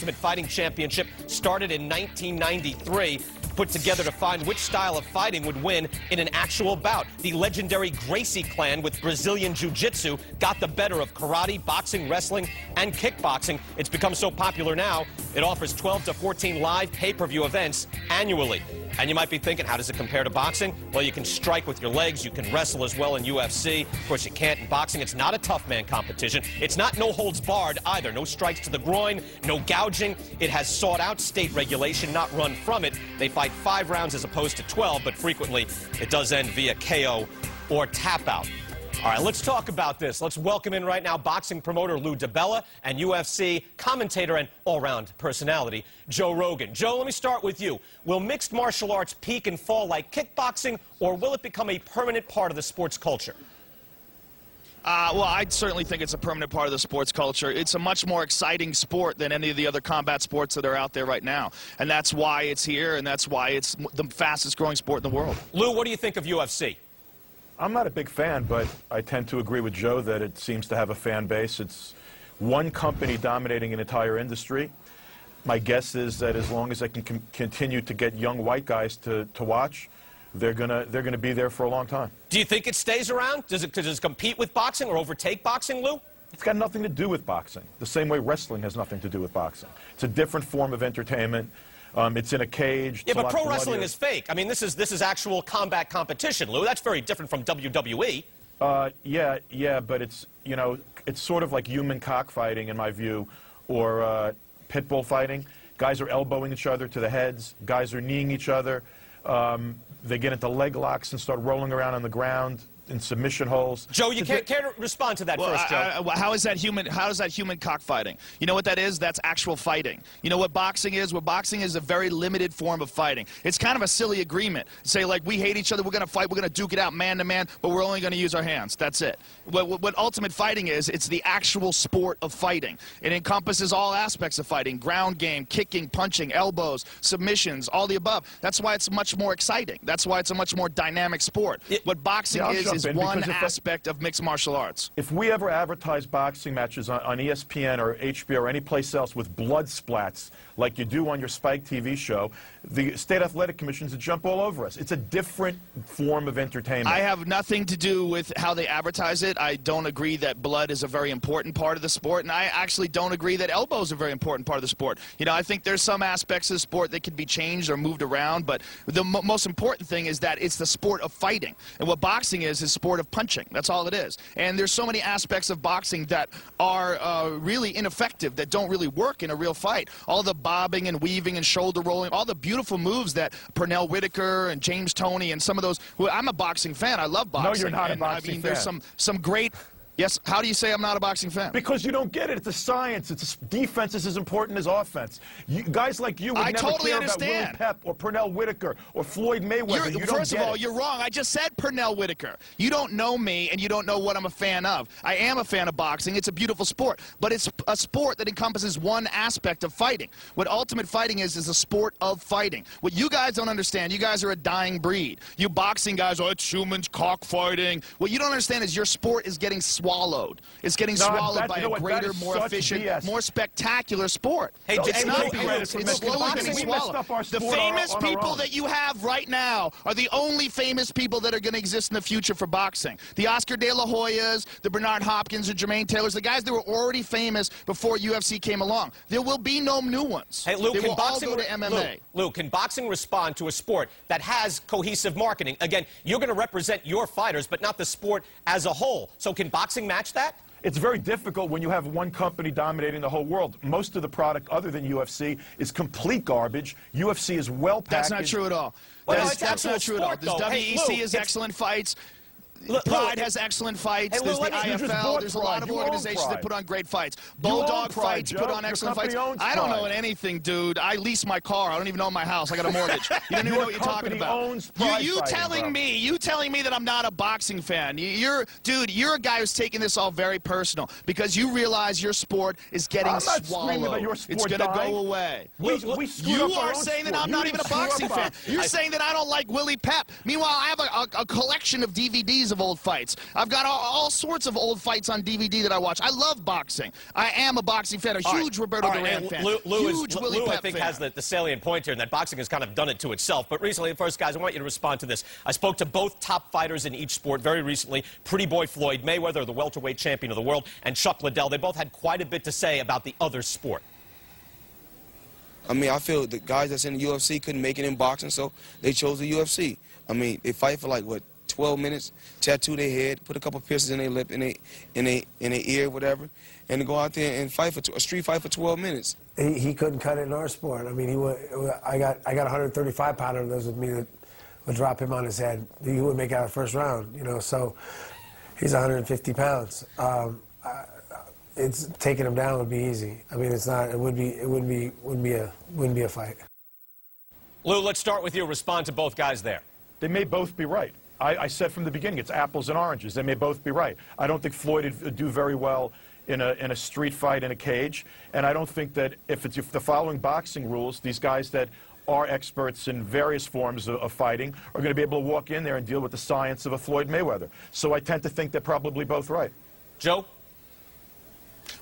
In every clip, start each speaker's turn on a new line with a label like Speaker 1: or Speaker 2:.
Speaker 1: Ultimate Fighting Championship started in 1993, put together to find which style of fighting would win in an actual bout. The legendary Gracie clan with Brazilian Jiu-Jitsu got the better of karate, boxing, wrestling, and kickboxing. It's become so popular now, it offers 12 to 14 live pay-per-view events annually. And you might be thinking, how does it compare to boxing? Well, you can strike with your legs. You can wrestle as well in UFC. Of course, you can't in boxing. It's not a tough man competition. It's not no holds barred either. No strikes to the groin, no gouging. It has sought out state regulation, not run from it. They fight 5 rounds as opposed to 12, but frequently it does end via KO or tap out. All right, let's talk about this. Let's welcome in right now boxing promoter Lou DiBella and UFC commentator and all-round personality Joe Rogan. Joe, let me start with you. Will mixed martial arts peak and fall like kickboxing, or will it become a permanent part of the sports culture?
Speaker 2: Well, I certainly think it's a permanent part of the sports culture. It's a much more exciting sport than any of the other combat sports that are out there right now. And that's why it's here, and that's why it's the fastest-growing sport in the world.
Speaker 1: Lou, what do you think of UFC?
Speaker 3: I'm not a big fan, but I tend to agree with Joe that it seems to have a fan base. It's one company dominating an entire industry. My guess is that as long as they can continue to get young white guys to watch, they're gonna be there for a long time.
Speaker 1: Do you think it stays around? Does it compete with boxing or overtake boxing, Lou?
Speaker 3: It's got nothing to do with boxing, the same way wrestling has nothing to do with boxing. It's a different form of entertainment. It's in a cage.
Speaker 1: Yeah, but pro wrestling is fake. I mean, this is actual combat competition, Lou. That's very different from WWE.
Speaker 3: Yeah, but it's, you know, it's sort of like human cockfighting in my view, or pit bull fighting. Guys are elbowing each other to the heads. Guys are kneeing each other. They get into leg locks and start rolling around on the ground in submission holes.
Speaker 1: Joe, you care to respond to that first, Joe?
Speaker 2: How is that human cockfighting? You know what that is? That's actual fighting. You know what boxing is? Well, boxing is a very limited form of fighting. It's kind of a silly agreement. Say, like, we hate each other, we're going to fight, we're going to duke it out man to man, but we're only going to use our hands. That's it. What ultimate fighting is, it's the actual sport of fighting. It encompasses all aspects of fighting: ground game, kicking, punching, elbows, submissions, all the above. That's why it's much more exciting. That's why it's a much more dynamic sport. What boxing is one aspect of mixed martial arts.
Speaker 3: If we ever advertise boxing matches on ESPN or HBO or any place else with blood splats like you do on your Spike TV show, the State Athletic Commissions would jump all over us. It's a different form of entertainment.
Speaker 2: I have nothing to do with how they advertise it. I don't agree that blood is a very important part of the sport, and I actually don't agree that elbows are a very important part of the sport. You know, I think there's some aspects of the sport that can be changed or moved around, but the most important thing is that it's the sport of fighting. And what boxing is sport of punching. That's all it is. And there's so many aspects of boxing that are really ineffective, that don't really work in a real fight. All the bobbing and weaving and shoulder rolling, all the beautiful moves that Pernell Whitaker and James Toney and some of those. Well, I'm a boxing fan. I love boxing.
Speaker 3: No, you're not a boxing
Speaker 2: fan. I mean,
Speaker 3: fan.
Speaker 2: there's some great. Yes, how do you say I'm not a boxing fan?
Speaker 3: Because you don't get it. It's a science. Defense is as important as offense. Guys like you would never care about Willie Pep or Pernell Whitaker or Floyd Mayweather.
Speaker 2: First of all, you're wrong. I just said Pernell Whitaker. You don't know me, and you don't know what I'm a fan of. I am a fan of boxing. It's a beautiful sport, but it's a sport that encompasses one aspect of fighting. What ultimate fighting is a sport of fighting. What you guys don't understand, you guys are a dying breed. You boxing guys, oh, it's humans cockfighting. What you don't understand is your sport is getting swallowed. It's getting swallowed by a greater, more efficient, more spectacular sport.
Speaker 1: Hey,
Speaker 2: it's not. It's slowly getting swallowed. The famous people that you have right now are the only famous people that are going to exist in the future for boxing. The Oscar De La Hoyas, the Bernard Hopkins, or Jermaine Taylors, the guys that were already famous before UFC came along. There will be no new ones.
Speaker 1: Hey, Lou,
Speaker 2: they will all go to MMA.
Speaker 1: Lou, can boxing respond to a sport that has cohesive marketing? Again, you're going to represent your fighters, but not the sport as a whole. So can boxing match that?
Speaker 3: It's very difficult when you have one company dominating the whole world. Most of the product, other than UFC, is complete garbage. UFC is well packaged.
Speaker 2: That's not true at all. That's not true at all. This WEC has excellent fights. Pride has excellent fights.
Speaker 1: Hey, Lou,
Speaker 2: there's the IFL. There's a lot of organizations that put on great fights. Bulldog Fights put on excellent fights. I don't know anything, dude. I lease my car. I don't even own my house. I got a mortgage. You don't even know what you're talking about. You telling me that I'm not a boxing fan. Dude, you're a guy who's taking this all very personal because you realize your sport is getting swallowed. It's going to go away. You are saying that I'm not even a boxing fan. You're saying that I don't like Willie Pep. Meanwhile, I have a collection of DVDs DVDs of old fights. I've got all sorts of old fights on DVD that I watch. I love boxing. I am a boxing fan, a huge Roberto Duran fan.
Speaker 1: Lou, I think, has the salient point here, and that boxing has kind of done it to itself. But recently, first, guys, I want you to respond to this. I spoke to both top fighters in each sport very recently, Pretty Boy Floyd Mayweather, the welterweight champion of the world, and Chuck Liddell. They both had quite a bit to say about the other sport.
Speaker 4: I mean, I feel the guys that's in the UFC couldn't make it in boxing, so they chose the UFC. I mean, they fight for like, what, 12 minutes, tattoo their head, put a couple piercings in their lip, in their ear, whatever, and go out there and fight for a street fight for 12 minutes.
Speaker 5: He couldn't cut it in our sport. I mean, I got a 135 pounder that was with me that would drop him on his head. He wouldn't make it out of the first round, you know. So he's 150 pounds. It's taking him down would be easy. I mean, it's not. It wouldn't be a fight.
Speaker 1: Lou, let's start with you. Respond to both guys there.
Speaker 3: They may both be right. I said from the beginning, it's apples and oranges. They may both be right. I don't think Floyd would do very well in a street fight in a cage, and I don't think that if the following boxing rules, these guys that are experts in various forms of fighting are going to be able to walk in there and deal with the science of a Floyd Mayweather. So I tend to think they're probably both right.
Speaker 1: Joe?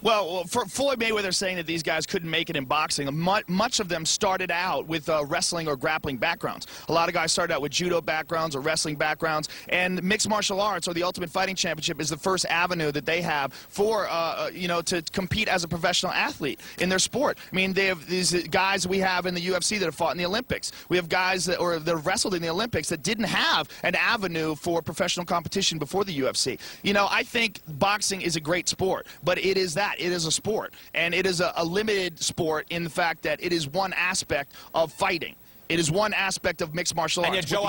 Speaker 2: Well, for Floyd Mayweather saying that these guys couldn't make it in boxing, much of them started out with wrestling or grappling backgrounds. A lot of guys started out with judo backgrounds or wrestling backgrounds, and mixed martial arts or the Ultimate Fighting Championship is the first avenue that they have for, you know, to compete as a professional athlete in their sport. I mean, they have these guys we have in the UFC that have fought in the Olympics. We have guys that have wrestled in the Olympics that didn't have an avenue for professional competition before the UFC. You know, I think boxing is a great sport, but it is that. It is a sport, and it is a limited sport in the fact that it is one aspect of fighting. It is one aspect of mixed martial arts.
Speaker 1: And yet, Joe,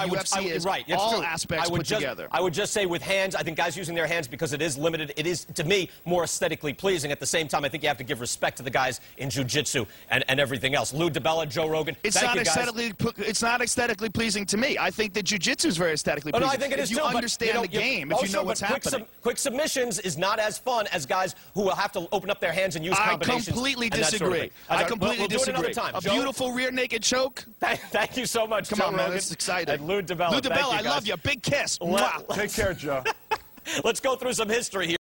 Speaker 2: all aspects put together.
Speaker 1: I would just say with hands, I think guys using their hands because it is limited, it is, to me, more aesthetically pleasing. At the same time, I think you have to give respect to the guys in jiu-jitsu and everything else. Lou DiBella, Joe Rogan,
Speaker 2: it's not aesthetically pleasing to me. I think that jiu-jitsu is very aesthetically pleasing.
Speaker 1: No, I think it is
Speaker 2: if you understand the game, if you know what's happening.
Speaker 1: Quick submissions is not as fun as guys who will have to open up their hands and use combinations.
Speaker 2: I completely disagree. I completely disagree.
Speaker 1: We'll do it another time.
Speaker 2: A beautiful rear naked choke.
Speaker 1: Thank you so much,
Speaker 2: Come
Speaker 1: Joe
Speaker 2: on, man,
Speaker 1: Rogan.
Speaker 2: this is exciting.
Speaker 1: And Lou DiBella.
Speaker 2: Lou DiBella, I love you. Big kiss.
Speaker 3: Take care, Joe.
Speaker 1: Let's go through some history here.